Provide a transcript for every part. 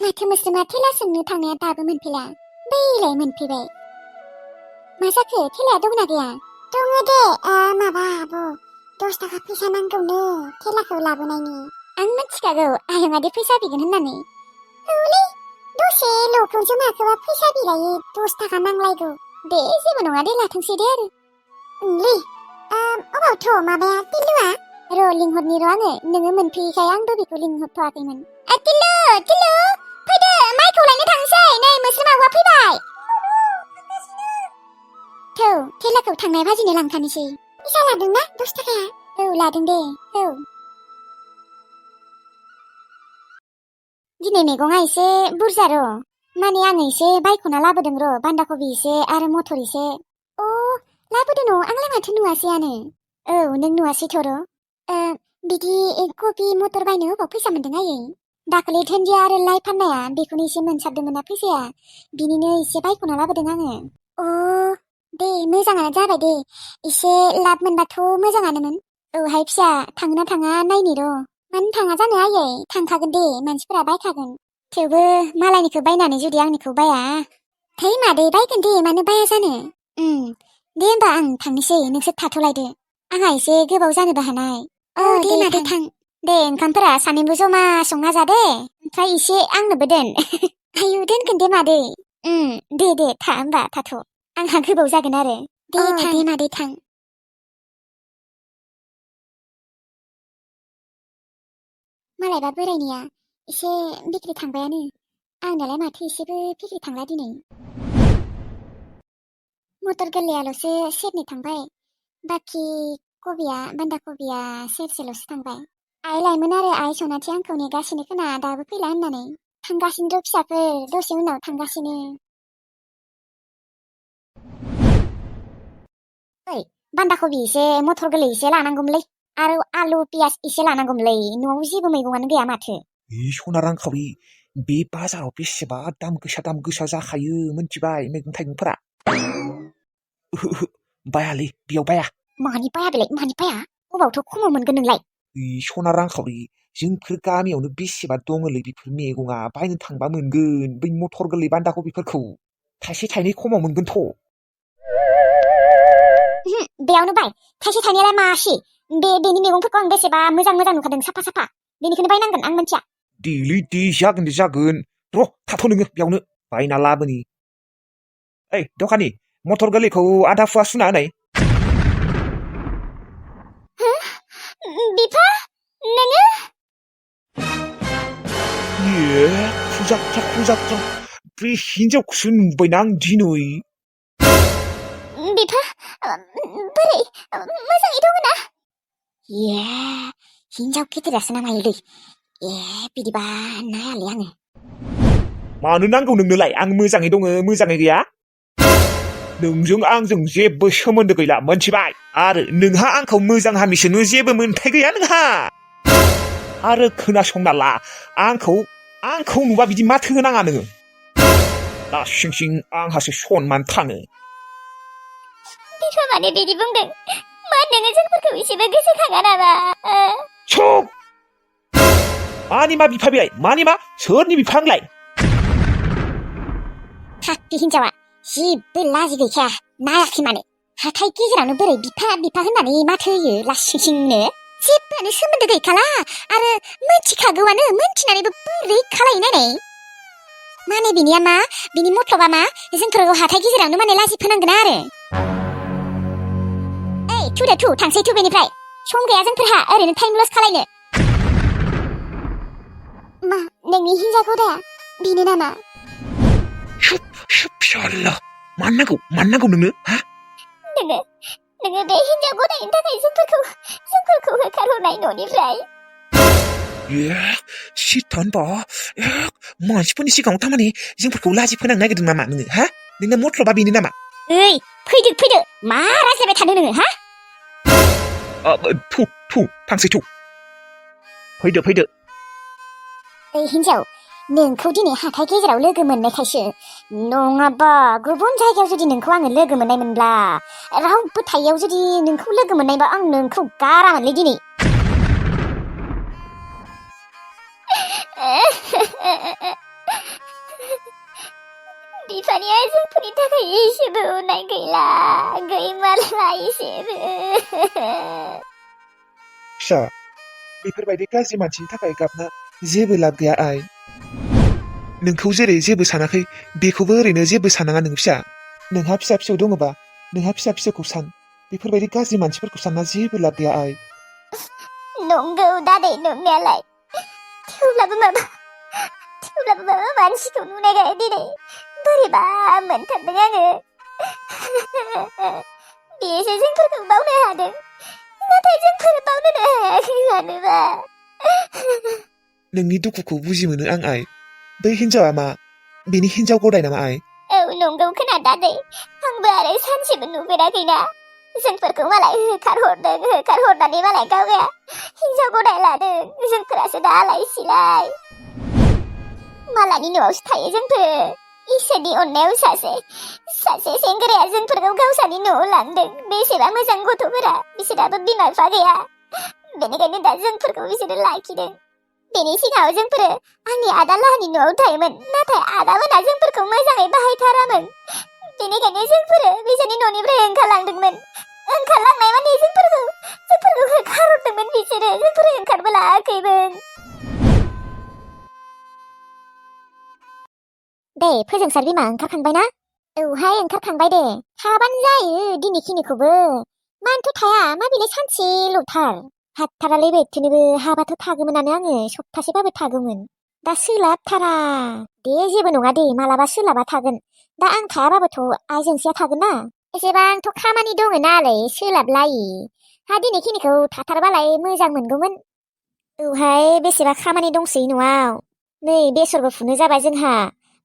माथो मोस्रोमा थेला सोंनो थांनाया दाबो मोनफैला बैलाय मोनफैबाय मा जाखो थेलाया दंना गैया दङ दे माबा आब' 10 थाखा फैसा नांगौनो थेलाखौ लाबोनायनि आं मिथिखागौ आयंआदि फैसा बिगोन होननानै औलै दसे ल'खौ जमाखौबा फैसा बिलायो 10 थाखा नांलायगौ दे जेबो नङा दे लाथोंसै दे आरो ओंलै अबावथ' माबाया टिल्लुआ र' लिंहरनि र' आङो नोङो मोनफैयैखाय आंबो बेखौ लिंहरथ'वाखैमोन टिल्लु टिल्लु फैदो माइखौ लायनो थांसै नै मोस्रोम आब'आ फैबाय थौ थेलाखौ थांनाय बाजिनो लांखानोसै फैसा लादोंना 10 थाखाया औ लादों दे औ दिनै मैगङा एसे बुरजा र' माने आङो एसे बायख'ना लाबोदों र' बान्दा कबि एसे आरो मटर एसे अ लाबोदों न' आंलाय माथो नुवासैयानो औ नों नुवासैथ' र' बिदि कबि मटर बायनो अबाव फैसा मोनदों आयै दाखालि धोनदिया आरो लाइ फाननाया बेखौनो एसे मोनसाबदोंमोन ना फैसाया बिनिनो एसे बायख'ना लाबोदों आङो अ दे मोजाङानो जाबाय दे एसे लाब मोनबाथ' मोजाङानोमोन औहाय फिसा थाङोना थाङा नायनि र' मानो थाङा जानो आयै थांखागोन दे मानसिफोरा बायखागोन थेवबो मालायनिखौ बायनानै जुदि आंनिखौ बाया थै मादै बायगोन दे मानो बाया जानो दे होमबा आं थांनोसै नोंसोर थाथ'लायदो आंहा एसे गोबाव जानोबो हानाय औ दे मादै थां दे ओंखामफोरा सानैबो जमा संना जा दे ओमफ्राय एसे आंनोबो दोन आयु दोनगोन दे मादै दे था होमबा थाथ' आंहा गोबाव जागोन आरो दे मादै थां मालायबा बोरायनिया एसे बिक्रि थांबायानो आंनालाय माथो एसेबो बिक्रि थांला दिनै मटर गोरलैयाल'सो सेरनै थांबाय बाखि कबिया बान्दा कबिया सेरसेल'सो थांबाय आइ लायमोन आरो आइ सनाथि आंखौ नेगासिनो खोना दाबो फैला होननानै थांगासिनो फिसाफोर दसे उनाव थांगासिनो ओइ बान्दा कबि एसे मटर गोरलै एसे लानांगौमोनलै आरो आलु पियाज एसे लानांगौमोनलै न'आव जेबो मैगंआनो गैया माथो सना रांखावरि बे बाजाराव बेसेबा दाम गोसा जाखायो मिथिबाय मैगं थाइगंफोरा बायालै बेयाव बाया मानि बाया बेलाय मानि बाया अबावथ' खमाव मोनगोन नोंलाय सना रांखावरि जोंफोर गामियावनो बेसेबा दङलै बेफोर मैगङा बायनो थांबा मोनगोन बै मटर गोरलै बान्दा कबिफोरखौ थाइसे थाइनै खमाव मोनगोनथ' बेयावनो बाय थाइसे थाइनैयालाय मासि बेनि मैगंफोरखौ आं बेसेबा मोजां नुखादों साफा साफा बेनिखौनो बायनांगोन आं मिथिया देलै दे जागोन र' थाथ' नोङो बेयावनो बायना लाबोनि ओइ दखानि मटर गोरलैखौ आधा फुवा सुना होनाय बिफा नोङो खुजाख्रा बे हिनजावखौसो नुबायना आं दिनै बिफा बोरै मोजाङै दङ ना हिनजाव गिदिरासो नामायोलै बिदिबा नायालै आङो मानो नांगौ नोंनोलाय आं मोजाङै दङ मोजाङै गैया नोंजों आंजों जेबो सोमोन्दो गैला मोनथिबाय आरो नोंहा आंखौ मोजां हामिसोनो जेबो मोन्थाय गैया नोंहा आरो खोनासंना ला आंखौ नुबा बिदि माथो होनाङा नोङो लासिं सिं आंहासो सनमान थाङो बिफा माने बिदि बुंदों मा नोङो जोंफोरखौ एसेबो गोसोखाङा नामा चुप मानि मा बिफा बिलाय मानि मा सोरनि बिफा आंलाय बे हिनजावा जेबो लाजि गैखाया नायाखै माने हाथाय गेजेरावनो बोरै बिफा होननानै माथो होयो लासिं सिंनो जेबोआनो सोमोन्दो गैखाला आरो मिथिखागौआनो मिथिनानैबो बोरै खालायो नायनाय माने बिनिया मा बिनि मथलबा मा जोंफोरखौ हाथाय गेजेरावनो माने लाजि फोनांगोन आरो थु थांसै थु बेनिफ्राय सम गैया जोंफोरहा ओरैनो टाइम लस खालायनो मा नोंनि हिनजाव गदाया बेनो नामा फिसाला मानो नांगौ नोंनो हा नोङो बे हिनजाव गदायनि थाखाय जोंफोरखौ होखारहरनाय न'निफ्राय सिथानबा मानसिफोरनि सिगाङाव थारमाने जोंफोरखौ लाजि फोनांनो नागिरदों नामा नोङो हा नोंना मथलबा बेनो नामा फैदो मा रायज्लायबाय थानो नोङो हा थांसै फैदो हिनजाव नोंखौ दिनै हाथाय गेजेराव लोगो मोननायखायसो नङाबा गुबुन जायगायाव जुदि नोंखौ आङो लोगो मोननायमोनब्ला रावबो थायैयाव जुदि नोंखौ लोगो मोननायबा आं नोंखौ गारामोनलै दिनै बिफानिया जोंफोरनि थाखाय एसेबो अननाय गैला गैमारला एसेबो फिसा बेफोरबायदि गाज्रि मानसिनि थाखाय गाबना जेबो लाब गैया आइ नोंखौ जेरै जेबो सानाखै बेखौबो ओरैनो जेबो सानाङा नों फिसा नोंहा फिसा फिसौ दङबा नोंहा फिसा फिसौखौ सान बेफोरबायदि गाज्रि मानसिफोरखौ सानना जेबो लाब गैया आइ नंगौ दादै नंनायालाय थेवब्लाबो माबा मानसिखौ नुनायखाय दिनै बोरैबा मोनथारदों आङो बेसो जोंफोरखौ बावनो हादों नाथाय जोंफोर बावनोनो हायाखै मानोबा नोंनि दुखुखौ बुजि मोनो आं आइ बै हिनजावा मा बेनि हिनजाव गदाय नामा आइ औ नंगौ खोना दादै आंबो आरो सानसेबो नुफेराखैना जोंफोरखौ मालाय होखारहरनानै मालाय गावगाया हिनजाव गदाय लादों जोंफोरासो दा आलाय सिलाय मालानि न'आवसो थायो जोंफोर इसोरनि अननायाव सासे सेंग्राया जोंफोरखौ गावसानि न'आव लांदों बेसेबा मोजां गथ'फोरा बिसोराबो बिमा बिफा गैया बेनिखायनो दा जोंफोरखौ बिसोरो लाखिदों बेनि सिगाङाव जोंफोरो आंनि आदा लाहानि न'आव थायोमोन नाथाय आदामोना जोंफोरखौ मोजाङै बाहायथारामोन बेनिखायनो जोंफोरो बिसोरनि न'निफ्राय ओंखारलांदोंमोन ओंखारलांनाय माने जोंफोरखौ होखारहरदोंमोन बिसोरो जोंफोरो ओंखारबोलाखैमोन दे फोजोंसार बिमा ओंखारखांबायना औहाय ओंखारखांबाय दे थाबानो जायो दिनैखिनिखौबो मानोथ' थाया मा बेलाय सानसेल'थार हाथारालै बेथिनोबो हाबाथ' थागौमोनानो आङो सप्तासेबाबो थागौमोन दा सोलाबथारा दे जेबो नङा दे मालाबा सोलाबा थागोन दा आं थायाबाबोथ' आइजोंसिया थागोन ना एसेबांथ' खामानि दङ नालाय सोलाबलायि हा दिनैखिनिखौ थाथारबालाय मोजां मोनगौमोन औहाय बेसेबा खामानि दंसै न'आव नै बेसरबो फुनो जाबाय जोंहा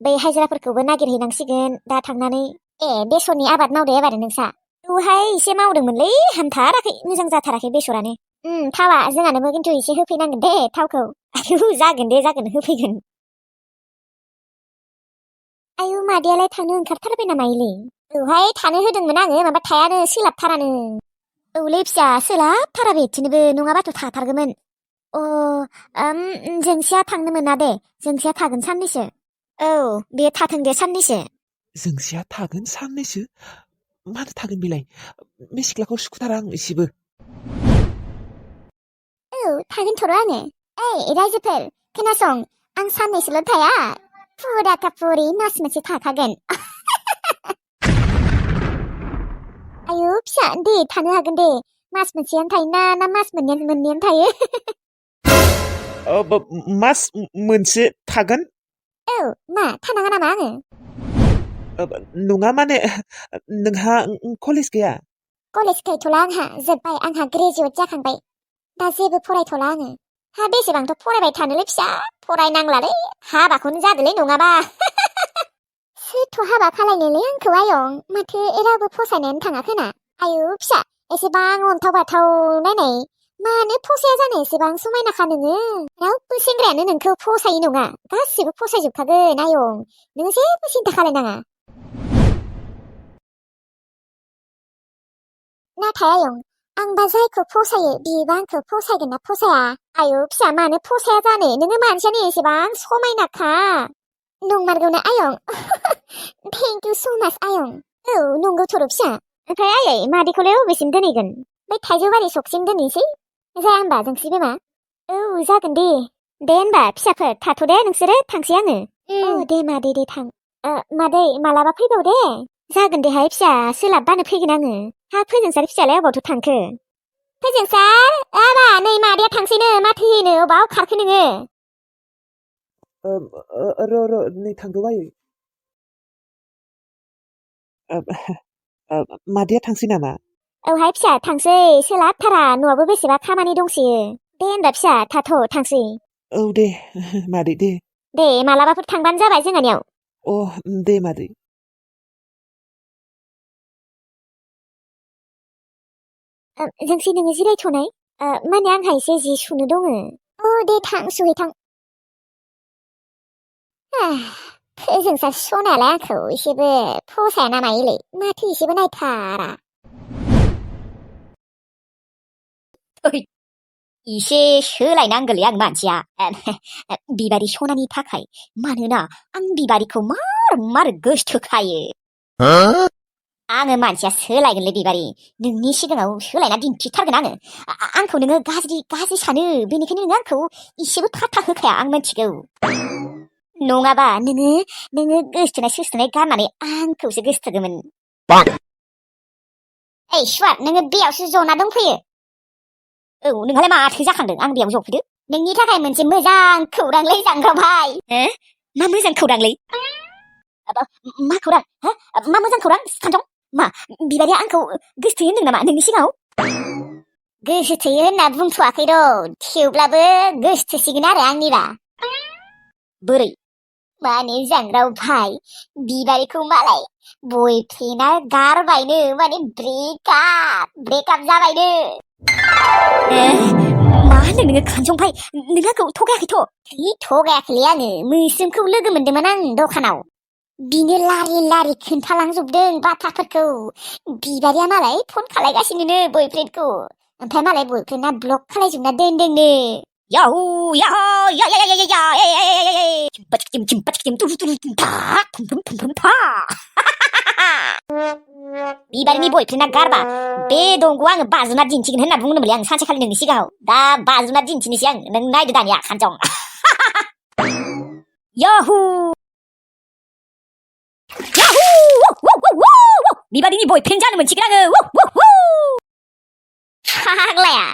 बै हाजिराफोरखौबो नागिरहैनांसिगोन दा थांनानै बेसरनि आबाद मावदो एबार नोंसा औहाय एसे मावदोंमोनलै हामथाराखै मोजां जाथाराखै बेसरानो थावा जोंहानोबो खिन्थु एसे होफैनांगोन दे थावखौ आयु जागोन दे जागोन होफैगोन आयु मादैयालाय थांनो ओंखारथारबाय नामा इले औहाय थानो होदोंमोन आङो माबा थायानो सोलाबथारानो औलै फिसा सोलाबथारा बेथिनोबो नङाबाथ' थाथारगौमोन जोंसिया थांनो मोना दे जोंसिया थागोन साननैसो औ बे थाथों दे साननैसो जोंसिया थागोन साननैसो मानो थागोन बेलाय बे सिख्लाखौ सुखुथारा आं एसेबो औ थागोनथ' आङो रायजोफोर खोनासं आं साननैसोल' थाया फुरा फुरि मास मोनसे थाखागोन आयु फिसा दे थानो हागोन दे मास मोनसेयानो थायोना ना मास मोननैयानो थायो मास मोनसे थागोन औ मा थानाङा नामा आङो नङा माने नोंहा कलेज गैया कलेज गैथ'ला आंहा जोब्बाय आंहा ग्रेजुवेट जाखांबाय दा जेबो फरायथ'ला आङो हा बेसेबांथ' फरायबाय थानोलै फिसा फरायनांलालै हाबाखौनो जादोलै नङाबा सोरथ' हाबा खालायनोलै आंखौ आयं माथो रावबो फसायनायानो थाङाखैना आयु फिसा एसेबां अन्थाव बाथाव नायनाय मानो फसाया जानो एसेबां समायनाखा नोङो रावबो सेंग्रायानो नोंखौ फसायै नङा गासिबो फसायजोबखागोन आयं नोङो जेबो सिन्था खालायनाङा नाथाय आयं आंबा जायखौ फसायो बिबा आंखौ फसायगोन ना फसाया आयु फिसा मानो फसाया जानो नोङो मानसियानो एसेबां समायनाखा नंमारगौना आयं थेंक इउ स' माच आयं औ नंगौथ'र' फिसा ओमफ्राय आयै मादैखौलाय बबेसिम दोनहैगोन बै थाइजौबारि सकसिम दोनहैसै जाया होनबा जोंसि बिमा औ जागोन दे होनबा फिसाफोर थाथ' दे नोंसोरो थांसै आङो दे मादै दे थां मादै मालाबा फैबाव दे जागोन देहाय फिसा सोलाबबानो फैगोन आङो हा फोजोंसार फिसालाय अबावथ' थांखो फोजोंसार आबा नै मादैया थांसैनो माथो होनो अबाव खारखो नोङो र' नै थांगौ आयै मादैया थांसै नामा औहाय फिसा थांसै सोलाबथारा न'आवबो बेसेबा खामानि दंसोयो दे होनबा फिसा थाथ' थांसै औ दे मादै दे मालाबाफोर थांबानो जाबाय जोंहानियाव अ दे मादै जोंसि नोङो जिरायथ'नाय माने आंहा एसे जि सुनो दङ दे थां सुहैथां फोजोंसार सनायालाय आंखौ एसेबो फसाया ना मायोलै माथो एसेबो नायथारा एसे सोलायनांगोनलै आं मानसिया बिबारि सनानि थाखाय मानोना आं बिबारिखौ मा मार गोसथोखायो आङो मानसिया सोलायगोनलै बिबारि नोंनि सिगाङाव सोलायना दिन्थिथारगोन आङो आंखौ नोङो गाज्रि सानो बेनिखायनो नोङो आंखौ इसेबो फाथा होखाया आं मिथिगौ नङाबा नोङो गोसथोनाय गारनानै आंखौसो गोसथोगोमोन ओइ सुवार नोङो बेयावसो जना दंफैयो औ नोंहालाय माथो जाखांदों आं बेयाव जफैदो नोंनि थाखाय मोनसे मोजां खौरांलै जांग्रा भाई मा मोजां खौरांलै मा खौरां मा मोजां खौरां सानथं मा बिबारिया आंखौ गोसथोयो होनदों नामा नोंनि सिगाङाव गोसोथोयो होनना बुंथ'वाखै र' थेवब्लाबो गोसथोसिगोन आरो आंनिबा बोरै माने जांग्रा भाई बिबारिखौ मालाय बयफ्रेन्डआ गारबायनो माने ब्रेकआप जाबायनो मा होनदों नोङो खानजं भाई नों आंखौ थगायाखैथ' थगायाखैलै आङो मैसोमखौ लोगो मोनदोंमोन आं दखानाव बिनो लारि खोन्थालांजोबदों बाथ्राफोरखौ बिबारिया मालाय फन खालायगासिनो बयफ्रेन्डखौ ओमफ्राय मालाय बयफ्रेन्डआ ब्लक खालायजोबना दोनदोंनो याहु याहा या या या या बिबारिनि बयफ्रेन्डआ गारबा बे दंग'आव आङो बाजुना दिन्थिगोन होनना बुंदोंमोनलै आं सानसेखालि नोंनि सिगाङाव दा बाजुना दिन्थिनोसै आं नों नायदो दानिया खानजं याहु बिबारिनि बयफ्रेन्ड जानो मोनसिगोन आङो फाग्लाया